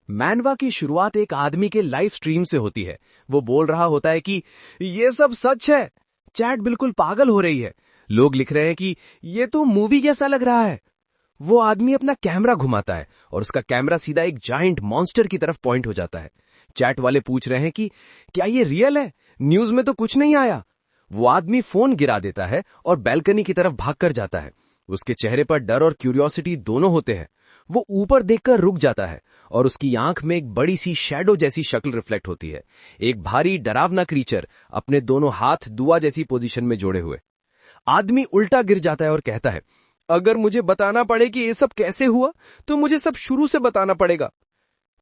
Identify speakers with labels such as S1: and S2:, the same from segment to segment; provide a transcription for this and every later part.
S1: मैनवा की शुरुआत एक आदमी के लाइव स्ट्रीम से होती है। वो बोल रहा होता है कि ये सब सच है। चैट बिल्कुल पागल हो रही है। लोग लिख रहे हैं कि ये तो मूवी जैसा लग रहा है। वो आदमी अपना कैमरा घुमाता है और उसका कैमरा सीधा एक जायंट मॉन्स्टर की तरफ पॉइंट हो जाता है। चैट वाले पूछ रहे हैं कि क्या ये रियल है? न्यूज में तो कुछ नहीं आया। वो आदमी फोन गिरा देता है और बैल्कनी की तरफ भागकर जाता है। उसके चेहरे पर डर और क्यूरियोसिटी दोनों होते हैं। वो ऊपर देखकर रुक जाता है और उसकी आंख में एक बड़ी सी शैडो जैसी शक्ल रिफ्लेक्ट होती है। एक भारी डरावना क्रीचर अपने दोनों हाथ दुआ जैसी पोजीशन में जोड़े हुए। आदमी उल्टा गिर जाता है और कहता है, अगर मुझे बताना पड़े कि ये सब कैसे हुआ तो मुझे सब शुरू से बताना पड़ेगा।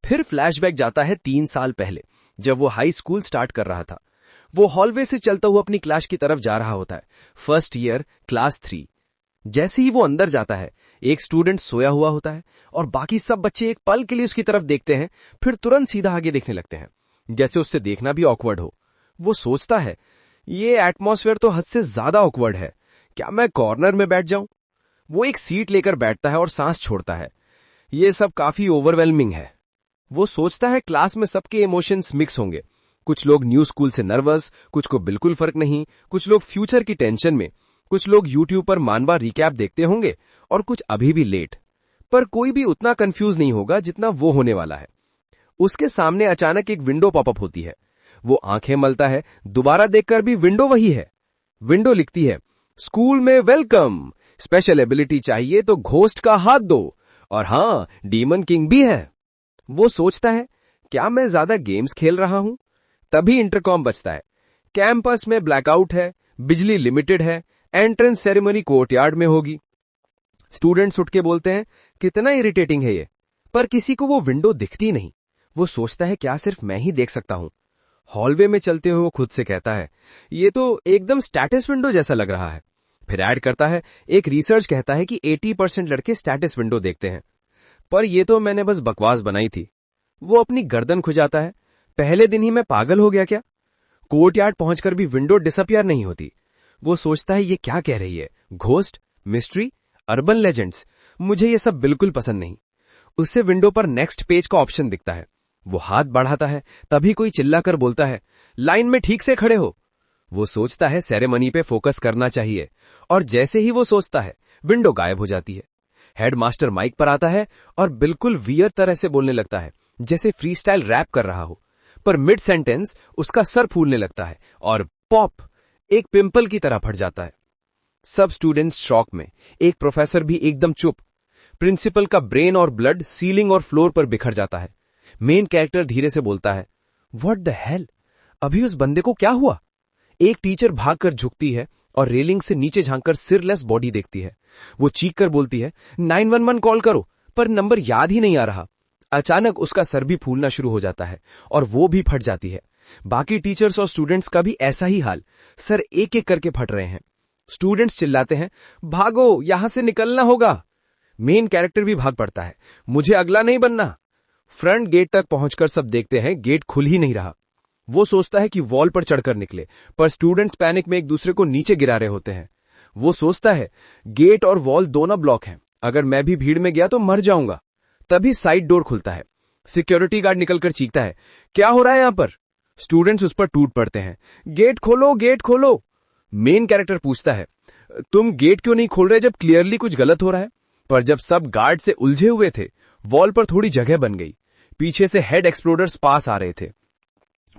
S1: फिर फ्लैशबैक जाता है 3 साल पहले, जब वो हाई स्कूल स्टार्ट कर रहा था। वो हॉलवे से चलता हुआ अपनी क्लास की तरफ जा रहा होता है। First year, class 3। जैसे ही वो अंदर जाता है, एक स्टूडेंट सोया हुआ होता है और बाकी सब बच्चे एक पल के लिए उसकी तरफ देखते हैं, फिर तुरंत सीधा आगे देखने लगते हैं, जैसे उससे देखना भी ऑकवर्ड हो। वो सोचता है, ये एटमॉस्फेयर तो हद से ज्यादा ऑकवर्ड है। क्या मैं कॉर्नर में बैठ जाऊं? वो एक सीट लेकर बैठता है और सांस छोड़ता है। ये सब काफी ओवरवेलमिंग है। वो सोचता है क्लास में सबके इमोशंस मिक्स होंगे। कुछ लोग न्यू स्कूल से नर्वस, कुछ को बिल्कुल फर्क नहीं, कुछ लोग फ्यूचर की टेंशन में, कुछ लोग यूट्यूब पर मानवा रिकैप देखते होंगे और कुछ अभी भी लेट। पर कोई भी उतना कंफ्यूज नहीं होगा जितना वो होने वाला है। उसके सामने अचानक एक विंडो पॉपअप होती है। वो आंखें मलता है, दोबारा देखकर भी विंडो वही है। विंडो लिखती है, स्कूल में वेलकम, स्पेशल एबिलिटी चाहिए तो घोस्ट का हाथ दो, और हाँ, डीमन किंग भी है। वो सोचता है, क्या मैं ज्यादा गेम्स खेल रहा हूं? तभी इंटरकॉम बजता है। कैंपस में ब्लैकआउट है, बिजली लिमिटेड है, एंट्रेंस सेरेमनी कोर्टयार्ड में होगी। स्टूडेंट्स उठ के बोलते हैं, कितना इरिटेटिंग है ये। पर किसी को वो विंडो दिखती नहीं। वो सोचता है, क्या सिर्फ मैं ही देख सकता हूं? हॉलवे में चलते हुए वो खुद से कहता है, ये तो एकदम स्टेटस विंडो जैसा लग रहा है। फिर ऐड करता है, एक रिसर्च कहता है कि 80% लड़के स्टेटस विंडो देखते हैं। पर ये तो मैंने बस बकवास बनाई थी। वो अपनी गर्दन खुजाता है, पहले दिन ही मैं पागल हो गया क्या? कोर्टयार्ड पहुंचकर भी विंडो डिसअपियर नहीं होती। वो सोचता है, ये क्या कह रही है? Ghost, mystery, urban legends? मुझे ये सब बिल्कुल पसंद नहीं। उससे विंडो पर नेक्स्ट पेज का ऑप्शन दिखता है। वो हाथ बढ़ाता है, तभी कोई चिल्लाकर बोलता है, लाइन में ठीक से खड़े हो। वो सोचता है सेरेमनी पे फोकस करना चाहिए, और जैसे ही वो सोचता है, विंडो गायब हो जाती है। हेडमास्टर माइक पर आता है और बिल्कुल वियर तरह से बोलने लगता है, जैसे फ्री स्टाइल रैप कर रहा हो। पर मिड सेंटेंस उसका सर फूलने लगता है और पॉप, एक पिंपल की तरह फट जाता है। सब स्टूडेंट्स शॉक में, एक प्रोफेसर भी एकदम चुप। प्रिंसिपल का ब्रेन और ब्लड सीलिंग और फ्लोर पर बिखर जाता है। मेन कैरेक्टर धीरे से बोलता है, व्हाट द हेल? अभी उस बंदे को क्या हुआ? एक टीचर भागकर झुकती है और रेलिंग से नीचे झांककर सिरलेस बॉडी देखती है। वो चीख कर बोलती है, 911 कॉल करो, पर नंबर याद ही नहीं आ रहा। अचानक उसका सर भी फूलना शुरू हो जाता है और वो भी फट जाती है। बाकी टीचर्स और स्टूडेंट्स का भी ऐसा ही हाल, सर एक एक करके फट रहे हैं। स्टूडेंट्स चिल्लाते हैं, भागो, यहां से निकलना होगा। मेन कैरेक्टर भी भाग पड़ता है, मुझे अगला नहीं बनना। फ्रंट गेट तक पहुंचकर सब देखते हैं, गेट खुल ही नहीं रहा। वो सोचता है कि वॉल पर चढ़कर निकले, पर स्टूडेंट्स पैनिक में एक दूसरे को नीचे गिरा रहे होते हैं। वो सोचता है, गेट और वॉल दोनों ब्लॉक हैं, अगर मैं भी भीड़ में गया तो मर जाऊंगा। तभी साइड डोर खुलता है। सिक्योरिटी गार्ड निकलकर चीखता है, क्या हो रहा है यहां पर? स्टूडेंट्स उस पर टूट पड़ते हैं, गेट खोलो, गेट खोलो। मेन कैरेक्टर पूछता है, तुम गेट क्यों नहीं खोल रहे जब क्लियरली कुछ गलत हो रहा है? पर जब सब गार्ड से उलझे हुए थे, वॉल पर थोड़ी जगह बन गई। पीछे से हेड एक्सप्लोडर्स पास आ रहे थे।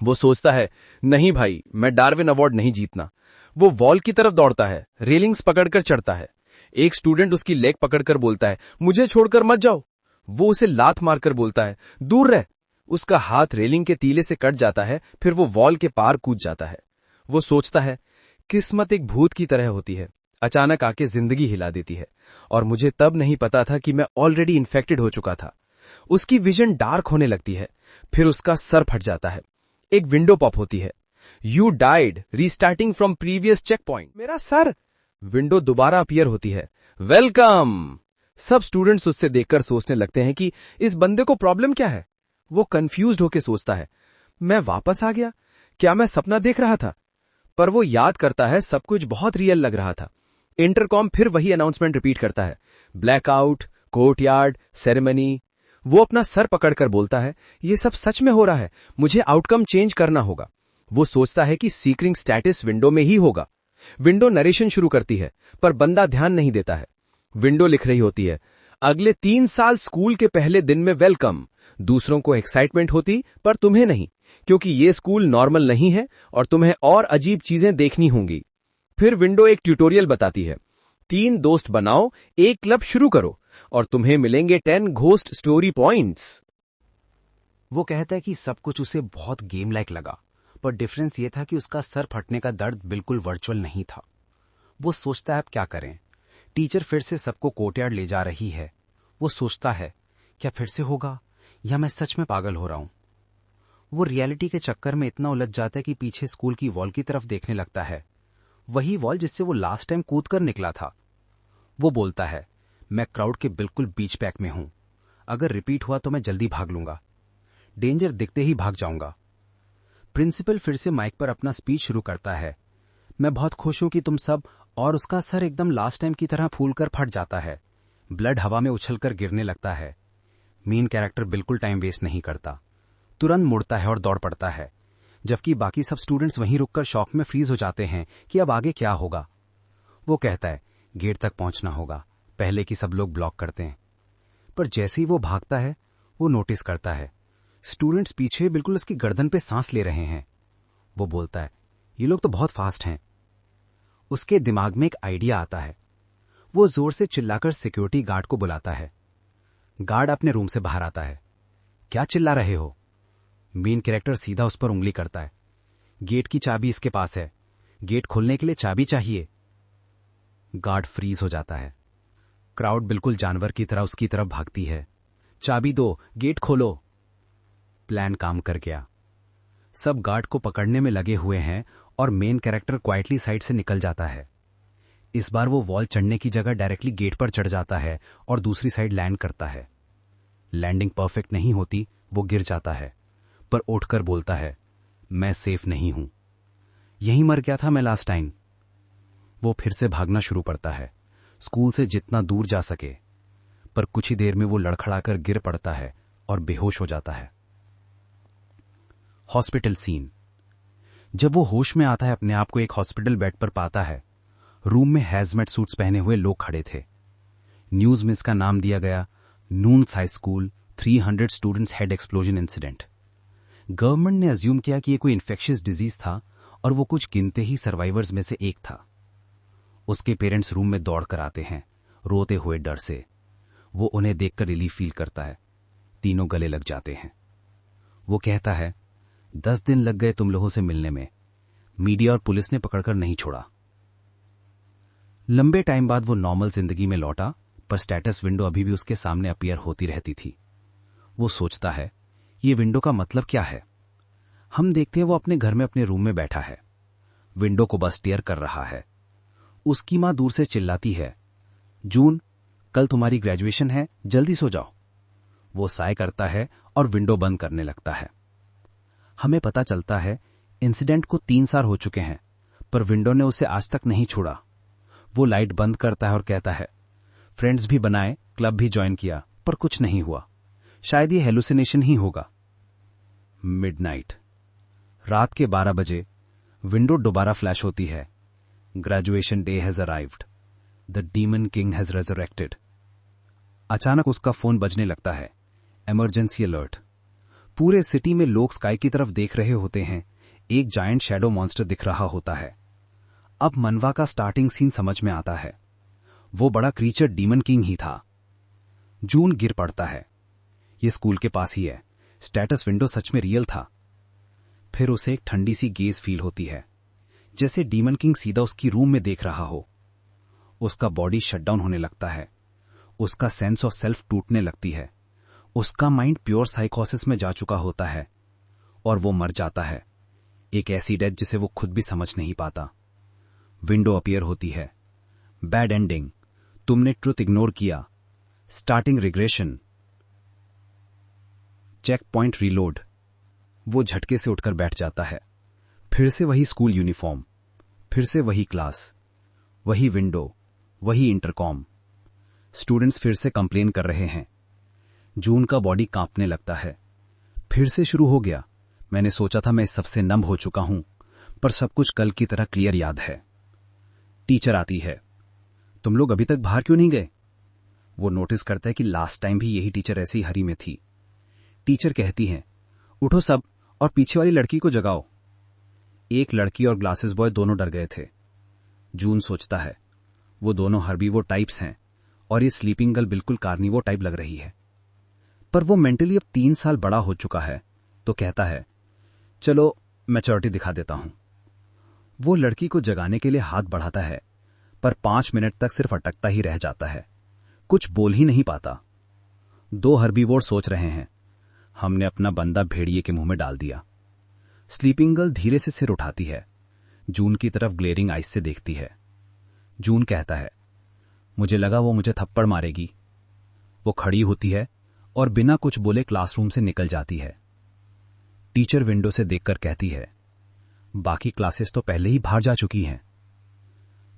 S1: वो सोचता है, नहीं भाई, मैं डार्विन अवार्ड नहीं जीतना। वो वॉल की तरफ दौड़ता है, रेलिंग्स पकड़कर चढ़ता है। एक स्टूडेंट उसकी लेग पकड़कर बोलता है, मुझे छोड़कर मत जाओ। वो उसे लात मारकर बोलता है, दूर रह। उसका हाथ रेलिंग के तीले से कट जाता है, फिर वो वॉल के पार कूद जाता है। वो सोचता है, किस्मत एक भूत की तरह होती है, अचानक आके जिंदगी हिला देती है, और मुझे तब नहीं पता था कि मैं ऑलरेडी इन्फेक्टेड हो चुका था। उसकी विजन डार्क होने लगती है, फिर उसका सर फट जाता है। एक विंडो पॉप होती है, you died, restarting from previous checkpoint. मेरा सर। विंडो दोबारा अपीयर होती है, वेलकम। सब स्टूडेंट्स उससे देखकर सोचने लगते हैं कि इस बंदे को प्रॉब्लम क्या है। वो कंफ्यूज्ड होकर सोचता है, मैं वापस आ गया? क्या मैं सपना देख रहा था? पर वो याद करता है, सब कुछ बहुत रियल लग रहा था। इंटरकॉम फिर वही अनाउंसमेंट रिपीट करता है, ब्लैकआउट, कोर्टयार्ड, सेरेमनी। वो अपना सर पकड़कर बोलता है, ये सब सच में हो रहा है, मुझे आउटकम चेंज करना होगा। वो सोचता है कि सीक्रिंग स्टेटस विंडो में ही होगा। विंडो नरेशन शुरू करती है, पर बंदा ध्यान नहीं देता है। विंडो लिख रही होती है, अगले 3 साल स्कूल के पहले दिन में वेलकम। दूसरों को एक्साइटमेंट होती, पर तुम्हें नहीं, क्योंकि ये स्कूल नॉर्मल नहीं है और तुम्हें और अजीब चीजें देखनी होंगी। फिर विंडो एक ट्यूटोरियल बताती है, 3 दोस्त बनाओ, एक क्लब शुरू करो और तुम्हें मिलेंगे 10 घोस्ट स्टोरी पॉइंट्स।
S2: वो कहता है कि सब कुछ उसे बहुत गेम लाइक लगा, पर डिफरेंस ये था कि उसका सर फटने का दर्द बिल्कुल वर्चुअल नहीं था। वो सोचता है अब क्या करें। टीचर फिर से सबको कोर्टयार्ड ले जा रही है। वो सोचता है क्या फिर से होगा या मैं सच में पागल हो रहा हूं। वो रियलिटी के चक्कर में इतना उलझ जाता है कि पीछे स्कूल की वॉल की तरफ देखने लगता है, वही वॉल जिससे वो लास्ट टाइम कूद कर निकला था। वो बोलता है, मैं क्राउड के बिल्कुल बीच पैक में हूं, अगर रिपीट हुआ तो मैं जल्दी भाग लूंगा, डेंजर दिखते ही भाग जाऊंगा। प्रिंसिपल फिर से माइक पर अपना स्पीच शुरू करता है, मैं बहुत खुश हूं कि तुम सब, और उसका सर एकदम लास्ट टाइम की तरह फूलकर फट जाता है। ब्लड हवा में उछलकर गिरने लगता है। मेन कैरेक्टर बिल्कुल टाइम वेस्ट नहीं करता, तुरंत मुड़ता है और दौड़ पड़ता है, जबकि बाकी सब स्टूडेंट्स वहीं रुककर शॉक में फ्रीज हो जाते हैं कि अब आगे क्या होगा। वो कहता है गेट तक पहुंचना होगा, पहले कि सब लोग ब्लॉक करते हैं। पर जैसे ही वो भागता है, वो नोटिस करता है स्टूडेंट्स पीछे बिल्कुल उसकी गर्दन पे सांस ले रहे हैं। वो बोलता है, ये लोग तो बहुत फास्ट हैं। उसके दिमाग में एक आइडिया आता है। वो जोर से चिल्लाकर सिक्योरिटी गार्ड को बुलाता है। गार्ड अपने रूम से बाहर आता है। क्या चिल्ला रहे हो? मेन कैरेक्टर सीधा उस पर उंगली करता है। गेट की चाबी इसके पास है, गेट खोलने के लिए चाबी चाहिए। गार्ड फ्रीज हो जाता है। क्राउड बिल्कुल जानवर की तरह उसकी तरफ भागती है। चाबी दो, गेट खोलो। प्लान काम कर गया। सब गार्ड को पकड़ने में लगे हुए हैं और मेन कैरेक्टर क्वाइटली साइड से निकल जाता है। इस बार वो वॉल चढ़ने की जगह डायरेक्टली गेट पर चढ़ जाता है और दूसरी साइड लैंड करता है। लैंडिंग परफेक्ट नहीं होती, वो गिर जाता है, पर उठकर बोलता है, मैं सेफ नहीं हूं, यहीं मर गया था मैं लास्ट टाइम। वो फिर से भागना शुरू करता है, स्कूल से जितना दूर जा सके, पर कुछ ही देर में वो लड़खड़ाकर गिर पड़ता है और बेहोश हो जाता है। Hospital scene. जब वो होश में आता है, अपने आप को एक हॉस्पिटल बेड पर पाता है। रूम में हैजमेट सूट्स पहने हुए लोग खड़े थे। न्यूज में इसका नाम दिया गया, Nunes high school 300 students head explosion incident. Government ने अज्यूम किया कि ये कोई इन्फेक्शियस डिजीज था और वो कुछ गिनते ही सर्वाइवर्स में से एक था। उसके पेरेंट्स रूम में दौड़ कर आते हैं, रोते हुए डर से। वो उन्हें देखकर रिलीफ फील करता है। तीनों गले लग जाते हैं। वो कहता है, 10 दिन लग गए तुम लोगों से मिलने में, मीडिया और पुलिस ने पकड़कर नहीं छोड़ा। लंबे टाइम बाद वो नॉर्मल जिंदगी में लौटा, पर स्टेटस विंडो अभी भी उसके सामने अपीयर होती रहती थी। वो सोचता है, ये विंडो का मतलब क्या है? हम देखते हैं वो अपने घर में अपने रूम में बैठा है, विंडो को बस स्टेयर कर रहा है। उसकी मां दूर से चिल्लाती है, जून, कल तुम्हारी ग्रेजुएशन है, जल्दी सो जाओ। वो साय करता है और विंडो बंद करने लगता है। हमें पता चलता है इंसिडेंट को 3 साल हो चुके हैं, पर विंडो ने उसे आज तक नहीं छोड़ा। वो लाइट बंद करता है और कहता है, फ्रेंड्स भी बनाए, क्लब भी ज्वाइन किया, पर कुछ नहीं हुआ, शायद ये हेलुसिनेशन ही होगा। मिडनाइट, रात के 12 बजे विंडो दोबारा फ्लैश होती है। Graduation day has arrived, the demon king has resurrected. अचानक उसका फोन बजने लगता है, इमरजेंसी अलर्ट। पूरे सिटी में लोग स्काई की तरफ देख रहे होते हैं। एक जायंट शैडो मॉन्स्टर दिख रहा होता है। अब मनवा का स्टार्टिंग सीन समझ में आता है। वो बड़ा क्रीचर डीमन किंग ही था। जून गिर पड़ता है। ये स्कूल के पास ही है, स्टेटस विंडो सच में रियल था। फिर उसे एक ठंडी सी गेज फील होती है, जैसे डीमन किंग सीधा उसकी रूम में देख रहा हो। उसका बॉडी शटडाउन होने लगता है, उसका सेंस ऑफ सेल्फ टूटने लगती है, उसका माइंड प्योर साइकोसिस में जा चुका होता है और वो मर जाता है, एक ऐसी डेथ जिसे वो खुद भी समझ नहीं पाता। विंडो अपीयर होती है, बैड एंडिंग, तुमने ट्रुथ इग्नोर किया, starting regression, checkpoint reload. वो झटके से उठकर बैठ जाता है। फिर से वही स्कूल यूनिफॉर्म, फिर से वही क्लास, वही विंडो, वही इंटरकॉम। स्टूडेंट्स फिर से कंप्लेन कर रहे हैं। जून का बॉडी कांपने लगता है। फिर से शुरू हो गया। मैंने सोचा था मैं इस सबसे नम हो चुका हूं, पर सब कुछ कल की तरह क्लियर याद है। टीचर आती है। तुम लोग अभी तक बाहर क्यों नहीं गए? वो नोटिस करता है कि लास्ट टाइम भी यही टीचर ऐसी हरी में थी। टीचर कहती है, उठो सब और पीछे वाली लड़की को जगाओ। एक लड़की और ग्लासेस बॉय दोनों डर गए थे। जून सोचता है, वो दोनों हर्बीवो टाइप्स हैं और ये स्लीपिंग गर्ल बिल्कुल कार्निवो टाइप लग रही है। पर वो मेंटली अब 3 साल बड़ा हो चुका है, तो कहता है, चलो मैच्योरिटी दिखा देता हूं। वो लड़की को जगाने के लिए हाथ बढ़ाता है, पर 5 मिनट तक सिर्फ अटकता ही रह जाता है, कुछ बोल ही नहीं पाता। 2 हर्बीवोर सोच रहे हैं, हमने अपना बंदा भेड़िए के मुंह में डाल दिया। स्लीपिंग गर्ल धीरे से सिर उठाती है, जून की तरफ ग्लेरिंग आइस से देखती है। जून कहता है, मुझे लगा वो मुझे थप्पड़ मारेगी। वो खड़ी होती है और बिना कुछ बोले क्लासरूम से निकल जाती है। टीचर विंडो से देखकर कहती है, बाकी क्लासेस तो पहले ही बाहर जा चुकी हैं।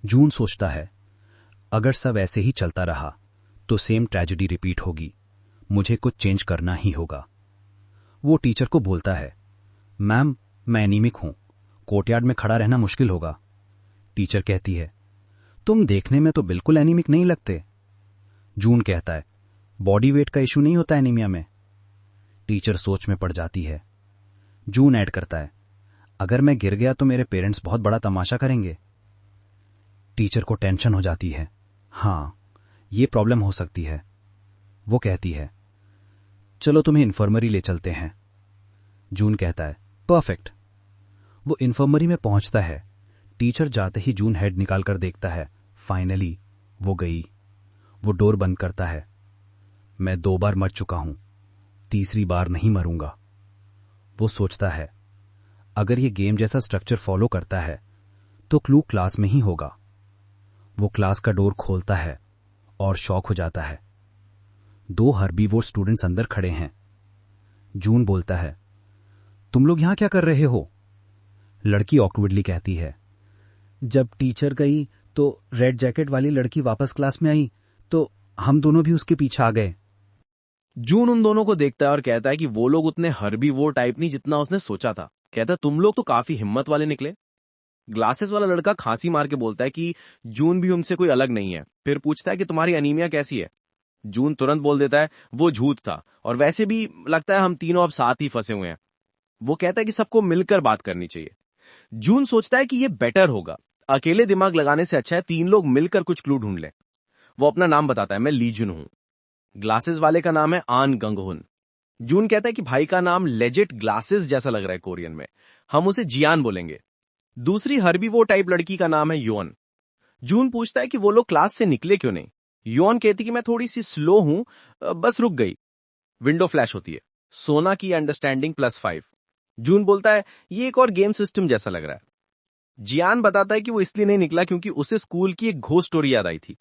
S2: जून सोचता है, अगर सब ऐसे ही चलता रहा तो सेम ट्रेजेडी रिपीट होगी, मुझे कुछ चेंज करना ही होगा। वो टीचर को बोलता है, मैम मैं एनीमिक हूं, कोर्टयार्ड में खड़ा रहना मुश्किल होगा। टीचर कहती है, तुम देखने में तो बिल्कुल एनीमिक नहीं लगते। जून कहता है, बॉडी वेट का इशू नहीं होता एनीमिया में। टीचर सोच में पड़ जाती है। जून ऐड करता है, अगर मैं गिर गया तो मेरे पेरेंट्स बहुत बड़ा तमाशा करेंगे। टीचर को टेंशन हो जाती है। हां, ये प्रॉब्लम हो सकती है। वो कहती है, चलो तुम्हें इन्फर्मरी ले चलते हैं। जून कहता है, परफेक्ट। वो इन्फर्मरी में पहुंचता है। टीचर जाते ही जून हेड निकालकर देखता है। फाइनली वो गई। वो डोर बंद करता है। मैं 2 बार मर चुका हूं, तीसरी बार नहीं मरूंगा। वो सोचता है, अगर ये गेम जैसा स्ट्रक्चर फॉलो करता है तो क्लू क्लास में ही होगा। वो क्लास का डोर खोलता है और शॉक हो जाता है। 2 हर्बीवोर स्टूडेंट्स अंदर खड़े हैं। जून बोलता है, तुम लोग यहां क्या कर रहे हो? लड़की ऑकवर्डली कहती है, जब टीचर गई तो रेड जैकेट वाली लड़की वापस क्लास में आई तो हम दोनों भी उसके पीछे आ गए।
S1: जून उन दोनों को देखता है और कहता है कि वो लोग उतने हर्बीवोर टाइप नहीं जितना उसने सोचा था। कहता है, तुम लोग तो काफी हिम्मत वाले निकले। ग्लासेस वाला लड़का खांसी मार के बोलता है कि जून भी उनसे कोई अलग नहीं है। फिर पूछता है कि तुम्हारी अनीमिया कैसी है? जून तुरंत बोल देता है, वो झूठ था और वैसे भी लगता है हम तीनों अब साथ ही फंसे हुए हैं। वो कहता है कि सबको मिलकर बात करनी चाहिए। जून सोचता है कि ये बेटर होगा, अकेले दिमाग लगाने से अच्छा है 3 लोग मिलकर कुछ क्लू ढूंढ लें। वो अपना नाम बताता है, मैं लीजुन हूं। ग्लासेस वाले का नाम है आन गंगहुन। जून कहता है कि भाई का नाम लेजिट ग्लासेस जैसा लग रहा है कोरियन में, हम उसे जियान बोलेंगे। दूसरी हर्बीवो टाइप लड़की का नाम है योन। जून पूछता है कि वो लोग क्लास से निकले क्यों नहीं। योन कहती कि मैं थोड़ी सी स्लो हूं, बस रुक गई। विंडो फ्लैश होती है, सोना की अंडरस्टैंडिंग +5। जून बोलता है, ये एक और गेम सिस्टम जैसा लग रहा है। जियान बताता है कि वो इसलिए नहीं निकला क्योंकि उसे स्कूल की एक घोस्ट स्टोरी याद आई थी।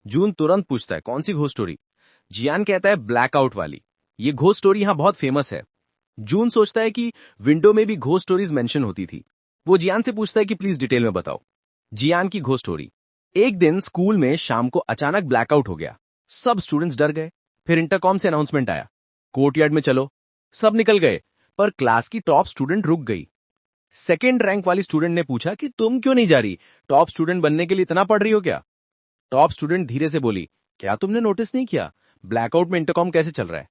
S1: जून तुरंत पूछता है, कौन सी घोस्ट स्टोरी? जियान कहता है, ब्लैकआउट वाली। ये घोस्ट स्टोरी यहां बहुत फेमस है। जून सोचता है कि विंडो में भी घोस्ट स्टोरीज मेंशन होती थी। वो जियान से पूछता है कि प्लीज डिटेल में बताओ। जियान की घोस्ट स्टोरी। एक दिन स्कूल में शाम को अचानक ब्लैकआउट हो गया। सब स्टूडेंट्स डर गए। फिर इंटरकॉम से अनाउंसमेंट आया, कोर्टयार्ड में चलो। सब निकल गए, पर क्लास की टॉप स्टूडेंट रुक गई। सेकेंड रैंक वाली स्टूडेंट ने पूछा कि तुम क्यों नहीं जा रही? टॉप स्टूडेंट बनने के लिए इतना पढ़ रही हो क्या? टॉप स्टूडेंट धीरे से बोली, क्या तुमने नोटिस नहीं किया ब्लैकआउट में इंटरकॉम कैसे चल रहा है?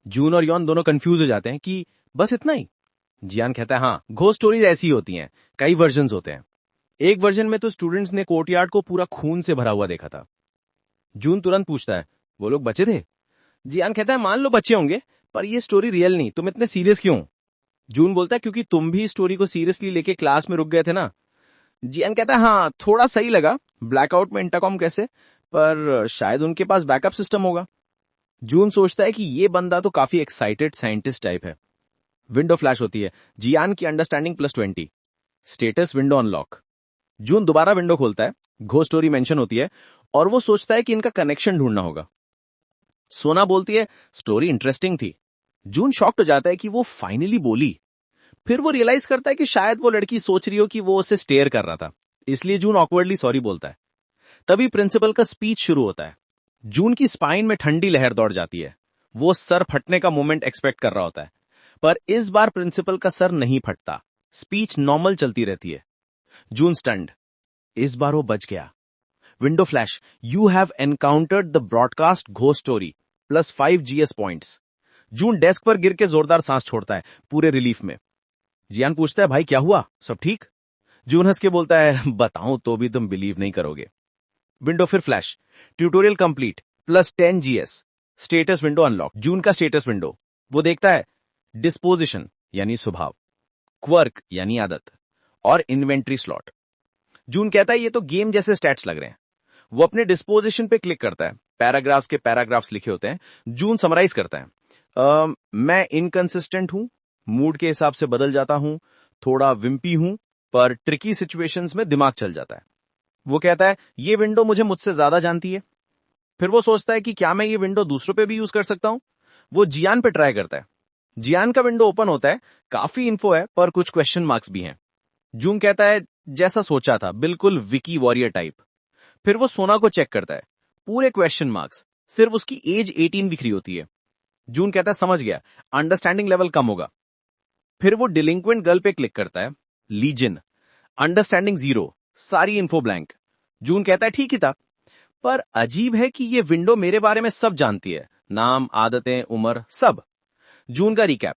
S1: जून और यॉन दोनों कंफ्यूज हो जाते हैं कि बस इतना ही। जियान कहता है, हाँ, घोस्ट स्टोरीज ऐसी होती हैं, कई वर्जन्स होते हैं। एक वर्जन में तो स्टूडेंट्स ने कोर्टयार्ड को पूरा खून से भरा हुआ देखा था। जून तुरंत पूछता है, वो लोग बचे थे? जियान कहता है, मान लो बचे होंगे, पर ये स्टोरी रियल नहीं, तुम इतने सीरियस क्यों? जून बोलता है, क्योंकि तुम भी स्टोरी को सीरियसली लेके क्लास में रुक गए थे ना। जियान कहता है, हाँ, थोड़ा सही लगा ब्लैकआउट में इंटरकॉम कैसे, पर शायद उनके पास बैकअप सिस्टम होगा। जून सोचता है कि ये बंदा तो काफी एक्साइटेड साइंटिस्ट टाइप है। विंडो फ्लैश होती है, जियान की अंडरस्टैंडिंग +20, स्टेटस विंडो अनलॉक। जून दोबारा विंडो खोलता है, घोस्ट स्टोरी मेंशन होती है और वो सोचता है कि इनका कनेक्शन ढूंढना होगा। सोना बोलती है, स्टोरी इंटरेस्टिंग थी। जून शॉक्ड हो जाता है कि वो फाइनली बोली। फिर वो रियलाइज करता है कि शायद वो लड़की सोच रही हो कि वो उसे स्टेयर कर रहा था, इसलिए जून ऑकवर्डली सॉरी बोलता है। तभी प्रिंसिपल का स्पीच शुरू होता है। जून की स्पाइन में ठंडी लहर दौड़ जाती है। वो सर फटने का मोमेंट एक्सपेक्ट कर रहा होता है, पर इस बार प्रिंसिपल का सर नहीं फटता। स्पीच नॉर्मल चलती रहती है। जून स्टंड। इस बार वो बच गया। Window flash, you have encountered the broadcast ghost story +5 GS points. June desk पर गिर के जोरदार सांस छोड़ता है, पूरे रिलीफ में। जियान पूछता है, भाई क्या हुआ, सब ठीक? जून हंस के बोलता है, बताऊं तो भी तुम बिलीव नहीं करोगे। विंडो फिर flash, tutorial complete +10 GS। Status window unlock. जून का स्टेटस विंडो, वो देखता है डिस्पोजिशन यानी स्वभाव, क्वर्क यानी आदत, और इन्वेंट्री स्लॉट। जून कहता है ये तो गेम जैसे स्टैट्स लग रहे हैं। वो अपने डिस्पोजिशन पे क्लिक करता है, पैराग्राफ्स के पैराग्राफ्स लिखे होते हैं। जून समराइज करता है, मैं इनकंसिस्टेंट हूं, मूड के हिसाब से बदल जाता हूं, थोड़ा विम्पी हूं, पर ट्रिकी सिचुएशंस में दिमाग चल जाता है। वो कहता है ये विंडो मुझसे ज्यादा जानती है। फिर वो सोचता है कि क्या मैं ये विंडो दूसरों पे भी यूज कर सकता हूं। वो जियान पे ट्राई करता है। जियान का विंडो ओपन होता है, काफी इन्फो है पर कुछ क्वेश्चन मार्क्स भी हैं। जून कहता है जैसा सोचा था, बिल्कुल विकी वॉरियर टाइप। फिर वो सोना को चेक करता है, पूरे क्वेश्चन मार्क्स, सिर्फ उसकी एज 18 दिख रही होती है। जून कहता है समझ गया, अंडरस्टैंडिंग लेवल कम होगा। फिर वो डिलिंक्वेंट गर्ल पे क्लिक करता है, लीजन, अंडरस्टैंडिंग 0, सारी इन्फो ब्लैंक। जून कहता है ठीक ही था, पर अजीब है कि ये विंडो मेरे बारे में सब जानती है, नाम, आदतें, उम्र, सब। जून का रिकैप।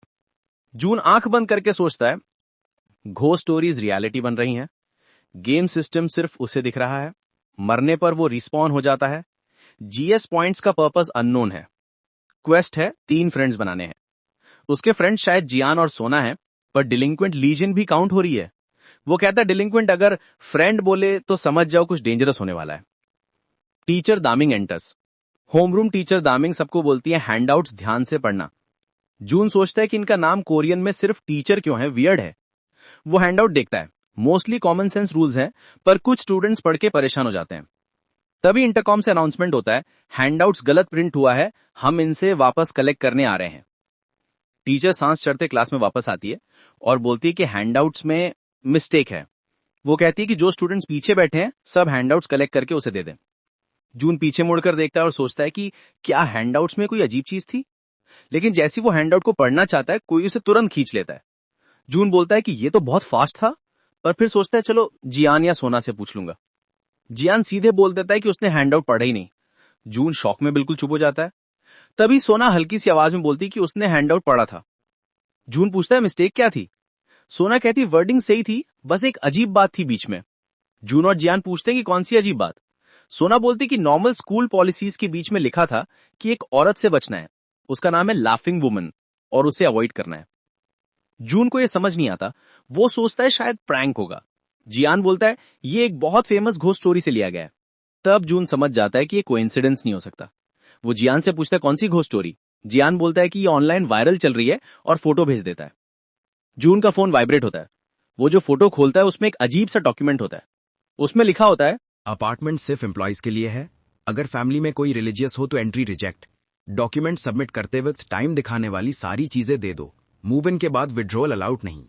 S1: जून आंख बंद करके सोचता है, घोस्ट स्टोरीज रियलिटी बन रही हैं, गेम सिस्टम सिर्फ उसे दिख रहा है, मरने पर वो रिस्पॉन हो जाता है, GS पॉइंट्स का पर्पस अननोन है, क्वेस्ट है 3 फ्रेंड्स बनाने हैं। उसके फ्रेंड्स शायद जियान और सोना है, पर डिलिंक्वेंट लीजन भी काउंट हो रही है। वो कहता है डिलिंक्वेंट अगर फ्रेंड बोले तो समझ जाओ कुछ डेंजरस होने वाला है। Teacher Daming enters. Homeroom teacher Daming सबको बोलती है हैंडआउट्स ध्यान से पढ़ना। जून सोचता है कि इनका नाम कोरियन में सिर्फ टीचर क्यों है, वियर्ड है। वो हैंडआउट देखता है, मोस्टली कॉमन सेंस रूल्स हैं, पर कुछ स्टूडेंट्स पढ़ के परेशान हो जाते हैं। तभी इंटरकॉम से अनाउंसमेंट होता है, हैंडआउट्स गलत प्रिंट हुआ है, हम इनसे वापस कलेक्ट करने आ रहे हैं। टीचर सांस चढ़ते क्लास में वापस आती है और बोलती है कि हैंडआउट्स में मिस्टेक है। वो कहती है कि जो स्टूडेंट्स पीछे बैठे हैं सब हैंडआउट्स कलेक्ट करके उसे दे दें। जून पीछे मुड़कर देखता है और सोचता है कि क्या हैंडआउट्स में कोई अजीब चीज थी, लेकिन जैसी वो हैंडआउट को पढ़ना चाहता है कोई उसे तुरंत खींच लेता है। जून बोलता है कि ये तो बहुत फास्ट था, पर फिर सोचता है चलो जियान या सोना से पूछ लूंगा। जियान सीधे बोल देता है कि उसने हैंडआउट पढ़ा ही नहीं। जून शॉक में बिल्कुल चुप हो जाता है। तभी सोना हल्की सी आवाज में बोलती कि उसने हैंडआउट पढ़ा था। जून पूछता है मिस्टेक क्या थी। सोना कहती वर्डिंग सही थी, बस एक अजीब बात थी बीच में। जून और जियान पूछते कि कौन सी अजीब बात। सोना बोलती कि नॉर्मल स्कूल पॉलिसीज के बीच में लिखा था कि एक औरत से बचना है, उसका नाम है लाफिंग वुमन, और उसे अवॉइड करना है। जून को यह समझ नहीं आता, वो सोचता है शायद प्रैंक होगा। जियान बोलता है ये एक बहुत फेमस घोस्ट स्टोरी से लिया गया है। तब जून समझ जाता है कि ये कोइंसिडेंस नहीं हो सकता। वो जियान से पूछता है कौन सी घोस्ट स्टोरी। जियान बोलता है कि ये ऑनलाइन वायरल चल रही है और फोटो भेज देता है। जून का फोन वाइब्रेट होता है। वो जो फोटो खोलता है उसमें एक अजीब सा डॉक्यूमेंट होता है। उसमें लिखा होता है
S2: अपार्टमेंट सिर्फ एम्प्लॉयज के लिए है, अगर फैमिली में कोई रिलीजियस हो तो एंट्री रिजेक्ट, डॉक्यूमेंट सबमिट करते वक्त टाइम दिखाने वाली सारी चीजें दे दो, मूव इन के बाद विड्रॉल अलाउड नहीं,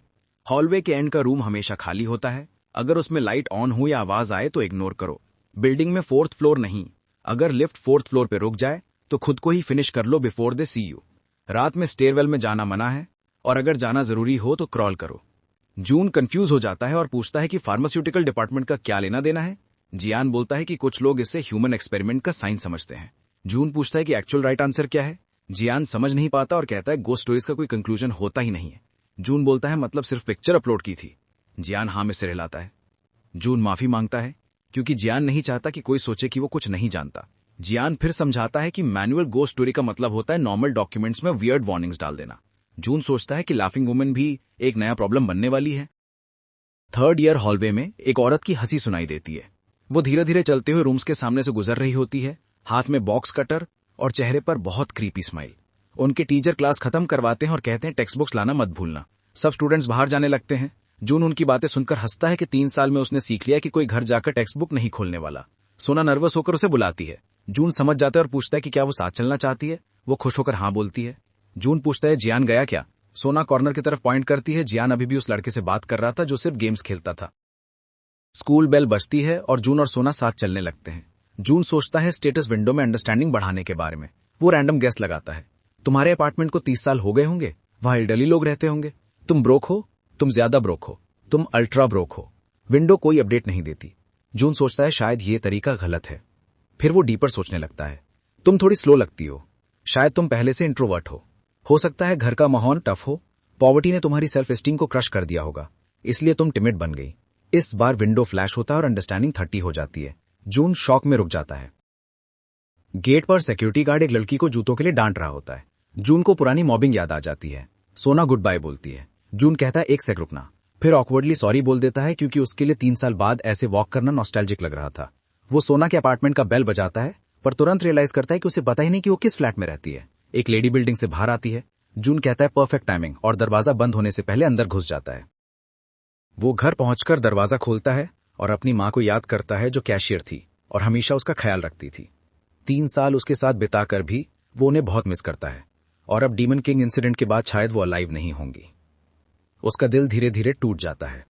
S2: हॉलवे के एंड का रूम हमेशा खाली होता है, अगर उसमें लाइट ऑन हो या आवाज आए तो इग्नोर करो, बिल्डिंग में 4th फ्लोर नहीं, अगर लिफ्ट 4th फ्लोर पे रुक जाए तो खुद को ही फिनिश कर लो बिफोर दे सी यू, रात में स्टेयरवेल में जाना मना है, और अगर जाना जरूरी हो तो क्रॉल करो। जून कंफ्यूज हो जाता है और पूछता है कि फार्मास्यूटिकल डिपार्टमेंट का क्या लेना देना है। जियान बोलता है कि कुछ लोग इसे ह्यूमन एक्सपेरिमेंट का साइन समझते हैं। जून पूछता है कि एक्चुअल राइट आंसर क्या है। जियान समझ नहीं पाता और कहता है गोस्ट स्टोरीज का कोई कंक्लूजन होता ही नहीं है। जून बोलता है मतलब सिर्फ पिक्चर अपलोड की थी। जियान हाँ में सिर हिलाता है। जून माफी मांगता है क्योंकि जियान नहीं चाहता कि कोई सोचे कि वो कुछ नहीं जानता। जियान फिर समझाता है कि मैनुअल गोस्ट स्टोरी का मतलब होता है नॉर्मल डॉक्यूमेंट्स में वियर्ड वार्निंग्स डाल देना। जून सोचता है कि लाफिंग वुमन भी एक नया प्रॉब्लम बनने वाली है। 3rd ईयर हॉलवे में एक औरत की हंसी सुनाई देती है। वो धीरे धीरे चलते हुए रूम्स के सामने से गुजर रही होती है, हाथ में बॉक्स कटर और चेहरे पर बहुत क्रीपी स्माइल। उनके टीचर क्लास खत्म करवाते हैं और कहते हैं टेक्स्ट बुक्स लाना मत भूलना। सब स्टूडेंट्स बाहर जाने लगते हैं। जून उनकी बातें सुनकर हंसता है कि 3 साल में उसने सीख लिया कि कोई घर जाकर टेक्स्ट बुक नहीं खोलने वाला। सोना नर्वस होकर उसे बुलाती है। जून समझ जाता है और पूछता है कि क्या वो साथ चलना चाहती है। वो खुश होकर हाँ बोलती है। जून पूछता है जियान गया क्या। सोना कॉर्नर की तरफ पॉइंट करती है। जियान अभी भी उस लड़के से बात कर रहा था जो सिर्फ गेम्स खेलता था। स्कूल बेल बजती है और जून और सोना साथ चलने लगते हैं। जून सोचता है स्टेटस विंडो में अंडरस्टैंडिंग बढ़ाने के बारे में। वो रैंडम गेस लगाता है। तुम्हारे अपार्टमेंट को 30 साल हो गए होंगे, वहां एल्डरली लोग रहते होंगे। तुम ब्रोक हो, तुम ज्यादा ब्रोक हो, तुम अल्ट्रा ब्रोक हो। विंडो कोई अपडेट नहीं देती। जून सोचता है शायद ये तरीका गलत है। फिर वो डीपर सोचने लगता है। तुम थोड़ी स्लो लगती हो, शायद तुम पहले से इंट्रोवर्ट हो सकता है घर का माहौल टफ हो, पॉवर्टी ने तुम्हारी सेल्फ एस्टीम को क्रश कर दिया होगा, इसलिए तुम टिमिड बन गई। इस बार विंडो फ्लैश होता है और अंडरस्टैंडिंग 30 हो जाती है। जून शॉक में रुक जाता है। गेट पर सिक्योरिटी गार्ड एक लड़की को जूतों के लिए डांट रहा होता है। जून को पुरानी मॉबिंग याद आ जाती है। सोना गुड बाय बोलती है। जून कहता है 1 सेकंड रुकना, फिर ऑकवर्डली सॉरी बोल देता है क्योंकि उसके लिए 3 साल बाद ऐसे वॉक करना नॉस्टैल्जिक लग रहा था। वो सोना के अपार्टमेंट का बेल बजाता है, पर तुरंत रियलाइज करता है कि उसे पता ही नहीं कि वो किस फ्लैट में रहती है। एक लेडी बिल्डिंग से बाहर आती है। जून कहता है परफेक्ट टाइमिंग, और दरवाजा बंद होने से पहले अंदर घुस जाता है। वो घर पहुंचकर दरवाजा खोलता है और अपनी मां को याद करता है जो कैशियर थी और हमेशा उसका ख्याल रखती थी। 3 साल उसके साथ बिताकर भी वो उन्हें बहुत मिस करता है, और अब डीमन किंग इंसिडेंट के बाद शायद वो अलाइव नहीं होंगी। उसका दिल धीरे धीरे टूट जाता है।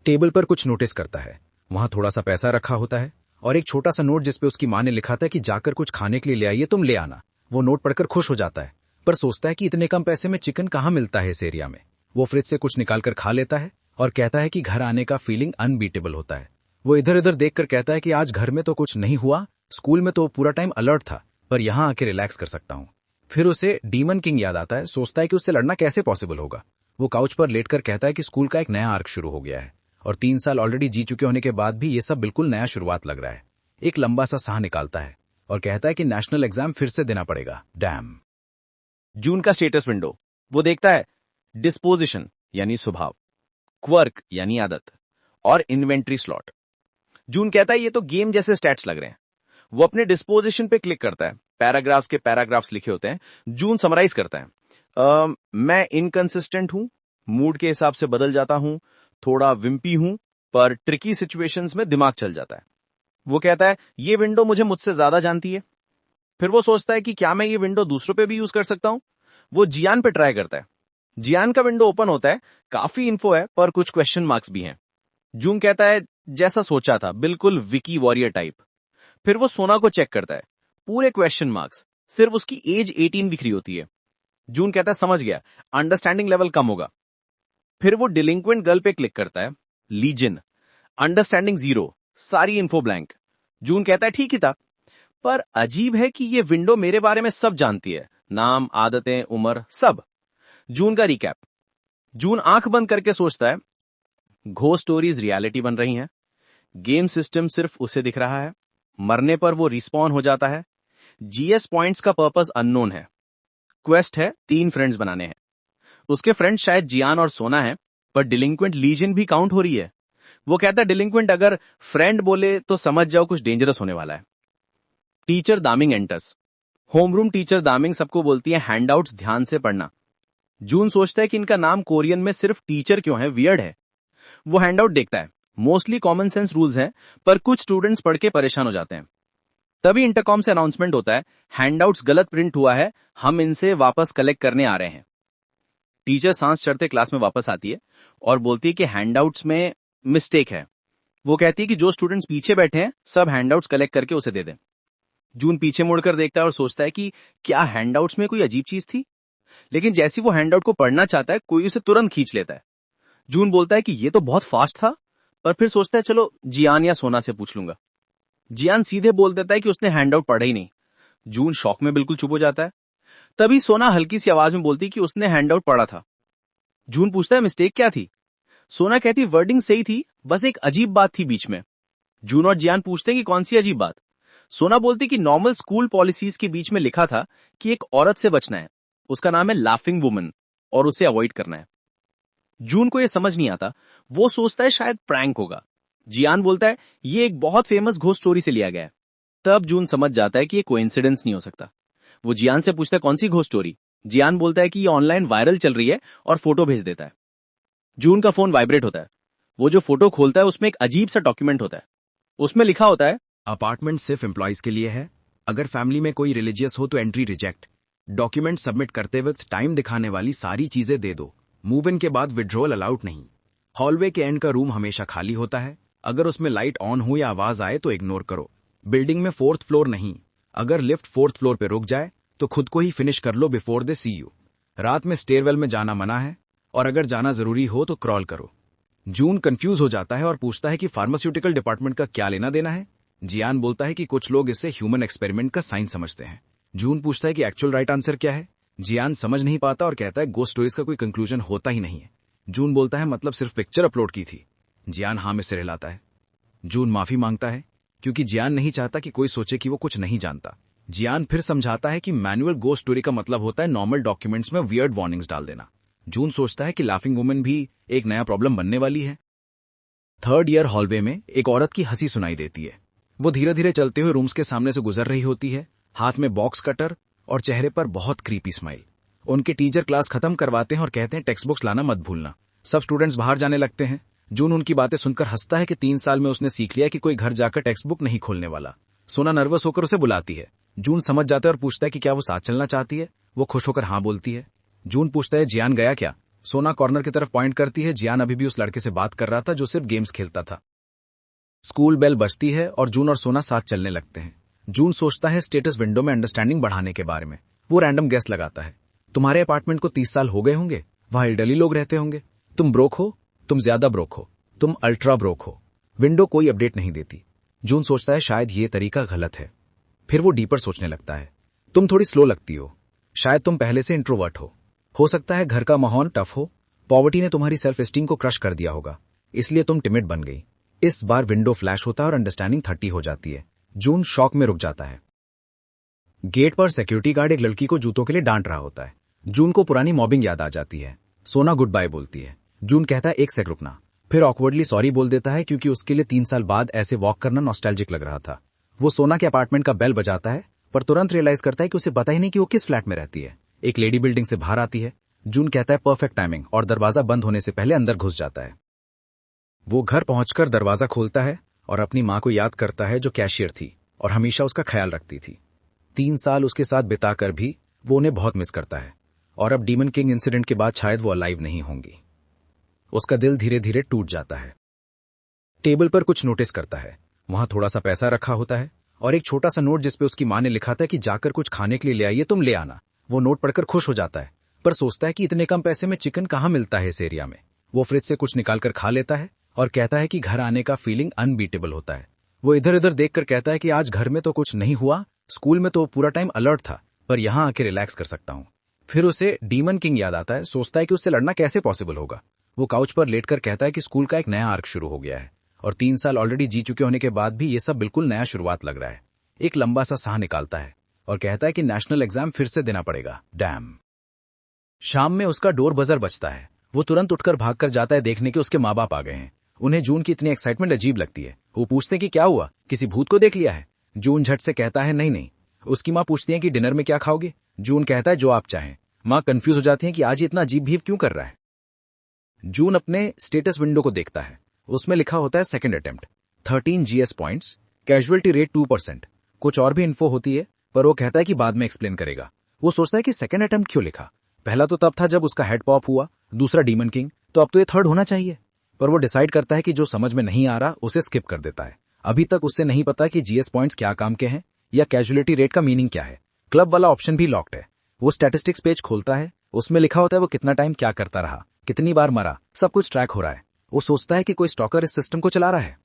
S2: टेबल पर कुछ नोटिस करता है। वहां थोड़ा सा पैसा रखा होता है और एक छोटा सा नोट जिसपे उसकी मां ने लिखा था कि जाकर कुछ खाने के लिए ले आइए, तुम ले आना। वो नोट पढ़कर खुश हो जाता है, पर सोचता है कि इतने कम पैसे में चिकन कहाँ मिलता है इस एरिया में। वो फ्रिज से कुछ निकालकर खा लेता है और कहता है कि घर आने का फीलिंग अनबीटेबल होता है। वो इधर उधर देखकर कहता है कि आज घर में तो कुछ नहीं हुआ, स्कूल में तो पूरा टाइम अलर्ट था, पर यहां आके रिलैक्स कर सकता हूं। फिर उसे डीमन किंग याद आता है। सोचता है कि उससे लड़ना कैसे पॉसिबल होगा। वो काउच पर लेटकर कहता है कि स्कूल का एक नया आर्क शुरू हो गया है, और 3 साल ऑलरेडी जी चुके होने के बाद भी ये सब बिल्कुल नया शुरुआत लग रहा है। एक लंबा सा साह निकालता है और कहता है कि नेशनल एग्जाम फिर से देना पड़ेगा। डैम।
S1: जून का स्टेटस विंडो। वो देखता है डिस्पोजिशन यानी स्वभाव, क्वर्क यानी आदत, और इन्वेंट्री स्लॉट। जून कहता है ये तो गेम जैसे स्टैट्स लग रहे हैं। वो अपने डिस्पोजिशन पे क्लिक करता है। पैराग्राफ्स के पैराग्राफ्स लिखे होते हैं। जून समराइज करता है, मैं इनकंसिस्टेंट हूं, मूड के हिसाब से बदल जाता हूं, थोड़ा विम्पी हूं, पर ट्रिकी सिचुएशंस में दिमाग चल जाता है। वो कहता है ये विंडो मुझसे ज्यादा जानती है। फिर वो सोचता है कि क्या मैं ये विंडो दूसरों पे भी यूज कर सकता हूं। वो जियान पे ट्राई करता है। जियान का विंडो ओपन होता है। काफी इन्फो है, पर कुछ क्वेश्चन मार्क्स भी हैं। जून कहता है जैसा सोचा था, बिल्कुल विकी वॉरियर टाइप। फिर वो सोना को चेक करता है। पूरे क्वेश्चन मार्क्स, सिर्फ उसकी एज 18 दिख रही होती है। जून कहता है समझ गया, अंडरस्टैंडिंग लेवल कम होगा। फिर वो डिलिंक्वेंट गर्ल पे क्लिक करता है। लीजन, अंडरस्टैंडिंग 0, सारी इन्फो ब्लैंक। जून कहता है ठीक ही था, पर अजीब है कि ये विंडो मेरे बारे में सब जानती है, नाम, आदतें, उम्र, सब। जून का रिकैप। जून आंख बंद करके सोचता है घोस्ट स्टोरीज रियलिटी बन रही हैं, गेम सिस्टम सिर्फ उसे दिख रहा है, मरने पर वो रिस्पॉन हो जाता है, जीएस पॉइंट्स का पर्पस अननोन है, क्वेस्ट है 3 फ्रेंड्स बनाने हैं। उसके फ्रेंड्स शायद जियान और सोना है, पर डिलिंक्वेंट लीजन भी काउंट हो रही है। वो कहता है डिलिंक्वेंट अगर फ्रेंड बोले तो समझ जाओ कुछ डेंजरस होने वाला है। Teacher Daming enters. Homeroom teacher Daming सबको बोलती है हैंडआउट्स ध्यान से पढ़ना। जून सोचता है कि इनका नाम कोरियन में सिर्फ टीचर क्यों है, वियर्ड है। वो हैंडआउट देखता है। मोस्टली कॉमन सेंस रूल्स हैं, पर कुछ स्टूडेंट्स पढ़ के परेशान हो जाते हैं। तभी इंटरकॉम से अनाउंसमेंट होता है, हैंडआउट्स गलत प्रिंट हुआ है, हम इनसे वापस कलेक्ट करने आ रहे हैं। टीचर सांस चढ़ते क्लास में वापस आती है और बोलती है कि हैंडआउट्स में मिस्टेक है। वो कहती है कि जो स्टूडेंट्स पीछे बैठे हैं सब हैंडआउट्स कलेक्ट करके उसे दे दें। जून पीछे मुड़कर देखता है और सोचता है कि क्या हैंडआउट्स में कोई अजीब चीज थी, लेकिन जैसे वो हैंडआउट को पढ़ना चाहता है कोई उसे तुरंत खींच लेता है। जून बोलता है कि ये तो बहुत फास्ट था, पर फिर सोचता है चलो जियान या सोना से पूछ लूंगा। जियान सीधे बोल देता है कि उसने हैंडआउट पढ़ा ही नहीं। जून शॉक में बिल्कुल चुप हो जाता है। तभी सोना हल्की सी आवाज में बोलती कि उसने हैंडआउट पढ़ा था। जून पूछता है मिस्टेक क्या थी। सोना कहती वर्डिंग सही थी, बस एक अजीब बात थी बीच में। जून और जियान पूछते कि कौन सी अजीब बात। सोना बोलती कि नॉर्मल स्कूल पॉलिसीज के बीच में लिखा था कि एक औरत से बचना है, उसका नाम है लाफिंग वुमन, और उसे अवॉइड करना है। जून को यह समझ नहीं आता। वो सोचता है शायद प्रैंक होगा। जियान बोलता है ये एक बहुत फेमस घोस्ट स्टोरी से लिया गया है। तब जून समझ जाता है कि ये कोइंसिडेंस नहीं हो सकता। वो जियान से पूछता है कौन सी घोस्ट स्टोरी। जियान बोलता है कि ये ऑनलाइन वायरल चल रही है और फोटो भेज देता है। जून का फोन वाइब्रेट होता है। वो जो फोटो खोलता है उसमें एक अजीब सा डॉक्यूमेंट होता है। उसमें लिखा होता है
S2: अपार्टमेंट सिर्फ एम्प्लॉइज के लिए है, अगर फैमिली में कोई रिलीजियस हो तो एंट्री रिजेक्ट, डॉक्यूमेंट सबमिट करते वक्त टाइम दिखाने वाली सारी चीजें दे दो, मूव इन के बाद विड्रॉल अलाउड नहीं, हॉलवे के एंड का रूम हमेशा खाली होता है, अगर उसमें लाइट ऑन हो या आवाज आए तो इग्नोर करो, बिल्डिंग में 4th फ्लोर नहीं, अगर लिफ्ट 4th फ्लोर पे रुक जाए
S3: तो खुद को ही फिनिश कर लो बिफोर दे सी यू। रात में स्टेयरवेल में जाना मना है, और अगर जाना जरूरी हो तो क्रॉल करो। जून कंफ्यूज हो जाता है और पूछता है कि फार्मास्यूटिकल डिपार्टमेंट का क्या लेना देना है। जियान बोलता है कि कुछ लोग इसे ह्यूमन एक्सपेरिमेंट का साइन समझते हैं। जून पूछता है कि एक्चुअल राइट आंसर क्या है। जियान समझ नहीं पाता और कहता है गोस्ट स्टोरीज का कोई कंक्लूजन होता ही नहीं है। जून बोलता है मतलब सिर्फ पिक्चर अपलोड की थी। जियान हाँ में सिर हिलाता है। जून माफी मांगता है क्योंकि जियान नहीं चाहता कि कोई सोचे कि वो कुछ नहीं जानता। जियान फिर समझाता है कि मैनुअल गोस्ट स्टोरी का मतलब होता है नॉर्मल डॉक्यूमेंट्स में वियर्ड वार्निंग्स डाल देना। जून सोचता है कि लाफिंग वुमन भी एक नया प्रॉब्लम बनने वाली है। थर्ड ईयर हॉलवे में एक औरत की हंसी सुनाई देती है। वो धीरे धीरे चलते हुए रूम्स के सामने से गुजर रही होती है, हाथ में बॉक्स कटर और चेहरे पर बहुत क्रीपी स्माइल। उनके टीचर क्लास खत्म करवाते हैं और कहते हैं टेक्स्ट बुक्स लाना मत भूलना। सब स्टूडेंट्स बाहर जाने लगते हैं। जून उनकी बातें सुनकर हंसता है कि 3 साल में उसने सीख लिया कि कोई घर जाकर टेक्स्ट बुक नहीं खोलने वाला। सोना नर्वस होकर उसे बुलाती है। जून समझ जाता है और पूछता है कि क्या वो साथ चलना चाहती है। वो खुश होकर हाँ बोलती है। जून पूछता है जियान गया क्या। सोना कॉर्नर की तरफ पॉइंट करती है। जियान अभी भी उस लड़के से बात कर रहा था जो सिर्फ गेम्स खेलता था। स्कूल बेल बजती है और जून और सोना साथ चलने लगते हैं। जून सोचता है स्टेटस विंडो में अंडरस्टैंडिंग बढ़ाने के बारे में। वो रैंडम गेस लगाता है। तुम्हारे अपार्टमेंट को 30 साल हो गए होंगे, वहां एल्डरली लोग रहते होंगे, तुम ब्रोक हो, तुम ज्यादा ब्रोक हो, तुम अल्ट्रा ब्रोक हो। विंडो कोई अपडेट नहीं देती। जून सोचता है शायद ये तरीका गलत है। फिर वो डीपर सोचने लगता है। तुम थोड़ी स्लो लगती हो, शायद तुम पहले से इंट्रोवर्ट हो सकता है घर का माहौल टफ हो, पॉवर्टी ने तुम्हारी सेल्फ एस्टीम को क्रश कर दिया होगा, इसलिए तुम टिमिड बन गई। इस बार विंडो फ्लैश होता है और अंडरस्टैंडिंग 30 हो जाती है। जून शॉक में रुक जाता है। गेट पर सिक्योरिटी गार्ड एक लड़की को जूतों के लिए डांट रहा होता है। जून को पुरानी मॉबिंग याद आ जाती है। सोना गुड बाय बोलती है। जून कहता है 1 सेकंड रुकना, फिर ऑकवर्डली सॉरी बोल देता है क्योंकि उसके लिए 3 साल बाद ऐसे वॉक करना नॉस्टैल्जिक लग रहा था। वो सोना के अपार्टमेंट का बेल बजाता है पर तुरंत रियलाइज करता है कि उसे पता ही नहीं कि वो किस फ्लैट में रहती है। एक लेडी बिल्डिंग से बाहर आती है। जून कहता है परफेक्ट टाइमिंग और दरवाजा बंद होने से पहले अंदर घुस जाता है। वो घर पहुंचकर दरवाजा खोलता है और अपनी मां को याद करता है जो कैशियर थी और हमेशा उसका ख्याल रखती थी। 3 साल उसके साथ बिताकर भी वो उन्हें बहुत मिस करता है और अब डीमन किंग इंसिडेंट के बाद शायद वो अलाइव नहीं होंगी। उसका दिल धीरे धीरे टूट जाता है। टेबल पर कुछ नोटिस करता है। वहां थोड़ा सा पैसा रखा होता है और एक छोटा सा नोट जिसपे उसकी मां ने लिखा था कि जाकर कुछ खाने के लिए ले आइए, तुम ले आना। वो नोट पढ़कर खुश हो जाता है पर सोचता है कि इतने कम पैसे में चिकन कहाँ मिलता है इस एरिया में। वो फ्रिज से कुछ निकालकर खा लेता है और कहता है कि घर आने का फीलिंग अनबीटेबल होता है। वो इधर उधर देखकर कहता है कि आज घर में तो कुछ नहीं हुआ, स्कूल में तो पूरा टाइम अलर्ट था, पर यहां आके रिलैक्स कर सकता हूं। फिर उसे डीमन किंग याद आता है। सोचता है कि उससे लड़ना कैसे पॉसिबल होगा। वो काउच पर लेटकर कहता है कि स्कूल का एक नया आर्क शुरू हो गया है और 3 साल ऑलरेडी जी चुके होने के बाद भी ये सब बिल्कुल नया शुरुआत लग रहा है। एक लंबा सा साह निकालता है और कहता है कि नेशनल एग्जाम फिर से देना पड़ेगा, डैम। शाम में उसका डोर बजर बजता है। वो तुरंत उठकर भागकर जाता है देखने के उसके माँ बाप आ गए हैं। उन्हें जून की इतनी एक्साइटमेंट अजीब लगती है। वो पूछते हैं कि क्या हुआ, किसी भूत को देख लिया है। जून झट से कहता है नहीं नहीं। उसकी माँ पूछती है कि डिनर में क्या खाओगे। जून कहता है जो आप चाहें। माँ कंफ्यूज हो जाती है कि आज ये इतना अजीब बिहेव क्यों कर रहा है। जून अपने स्टेटस विंडो को देखता है। उसमें लिखा होता है second attempt, 13 GS points, casualty rate 2%। कुछ और भी इन्फो होती है पर वो कहता है कि बाद में एक्सप्लेन करेगा। वो सोचता है कि सेकंड अटेम्प्ट क्यों लिखा। पहला तो तब था जब उसका हेड पॉप हुआ, दूसरा डीमन किंग, तो अब तो ये थर्ड होना चाहिए। पर वो डिसाइड करता है कि जो समझ में नहीं आ रहा उसे स्किप कर देता है। अभी तक उससे नहीं पता कि GS पॉइंट्स क्या काम के हैं या कैजुअलिटी रेट का मीनिंग क्या है। क्लब वाला ऑप्शन भी लॉक्ड है। वो स्टैटिस्टिक्स पेज खोलता है। उसमें लिखा होता है वो कितना टाइम क्या करता रहा, कितनी बार मरा, सब कुछ ट्रैक हो रहा है। वो सोचता है कि कोई स्टॉकर इस सिस्टम को चला रहा है।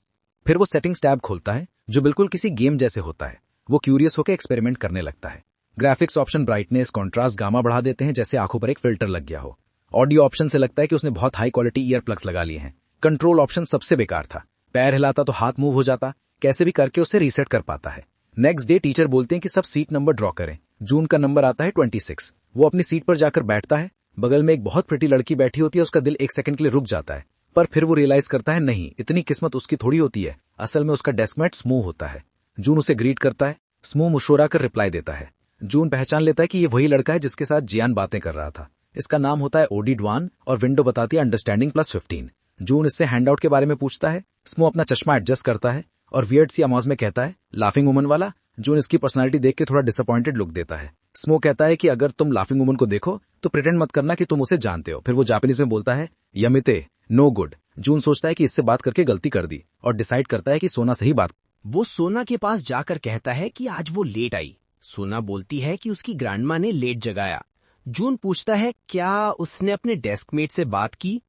S3: फिर वो सेटिंग्स टैब खोलता है जो बिल्कुल किसी गेम जैसे होता है। वो क्यूरियस होकर एक्सपेरिमेंट करने लगता है। Graphics option brightness, contrast, gamma बढ़ा देते हैं जैसे आंखों पर एक फिल्टर लग गया हो। ऑडियो ऑप्शन से लगता है कि उसने बहुत हाई क्वालिटी ईयर प्लग्स लगा लिए हैं। कंट्रोल ऑप्शन सबसे बेकार था। पैर हिलाता तो हाथ मूव हो जाता, कैसे भी करके उसे रीसेट कर पाता है। नेक्स्ट डे टीचर बोलते हैं कि सब सीट नंबर ड्रॉ करें। जून का नंबर आता है 26। वो अपनी सीट पर जाकर बैठता है। बगल में एक बहुत प्रिटी लड़की बैठी होती है। उसका दिल 1 सेकंड के लिए रुक जाता है पर फिर वो रियलाइज करता है नहीं, इतनी किस्मत उसकी थोड़ी होती है। असल में उसका डेस्कमेट स्मूव होता है। जून उसे ग्रीट करता है। स्मूव मुस्कुरा कर रिप्लाई देता है। जून पहचान लेता है कि ये वही लड़का है जिसके साथ जियान बातें कर रहा था। इसका नाम होता है ओडी डवान और विंडो बताती है अंडरस्टैंडिंग +15। जून इससे हैंडआउट के बारे में पूछता है। स्मो अपना चश्मा एडजस्ट करता है और वियर्ड सी आवाज में कहता है लाफिंग वुमन वाला। जून इसकी पर्सनालिटी देख के थोड़ा डिसअपॉइंटेड लुक देता है। स्मो कहता है कि अगर तुम लाफिंग वुमन को देखो तो प्रिटेंड मत करना कि तुम उसे जानते हो। फिर वो जापानीज में बोलता है यमिते नो गुड। जून सोचता है कि इससे बात करके गलती कर दी और डिसाइड करता है कि सोना सही बात।
S2: वो सोना के पास जाकर कहता है कि आज वो लेट आई सोना बोलती है कि उसकी ग्रैंडमा ने लेट जगाया। जून पूछता है क्या उसने अपने डेस्कमेट से बात की।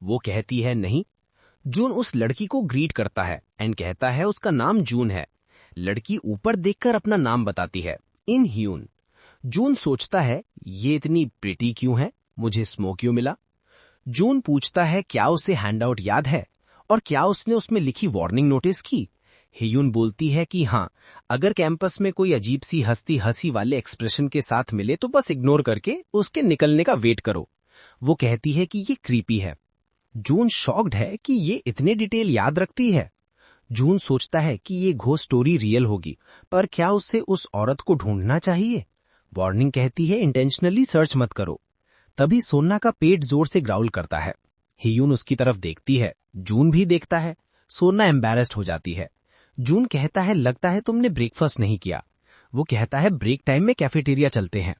S2: वो कहती है नहीं। जून उस लड़की को ग्रीट करता है एंड कहता है उसका नाम जून है। लड़की ऊपर देखकर अपना नाम बताती है, इन ह्यून। जून सोचता है ये इतनी प्रिटी क्यों है, मुझे स्मोक क्यों मिला। जून पूछता है क्या उसे हैंडआउट याद है और क्या उसने उसमें लिखी वार्निंग नोटिस की। ह्यून बोलती है कि हाँ, अगर कैंपस में कोई अजीब सी हंसी वाले एक्सप्रेशन के साथ मिले तो बस इग्नोर करके उसके निकलने का वेट करो। वो कहती है कि ये क्रीपी है। जून शॉक्ड है कि ये इतने डिटेल याद रखती है। जून सोचता है कि ये घोस्ट स्टोरी रियल होगी, पर क्या उसे उस औरत को ढूंढना चाहिए। वार्निंग कहती है इंटेंशनली सर्च मत करो। तभी सोना का पेट जोर से ग्राउल करता है। ह्यून उसकी तरफ देखती है, जून भी देखता है। सोना एम्बैरेस्ड हो जाती है। जून कहता है लगता है तुमने ब्रेकफास्ट नहीं किया। वो कहता है ब्रेक टाइम में कैफेटेरिया चलते हैं।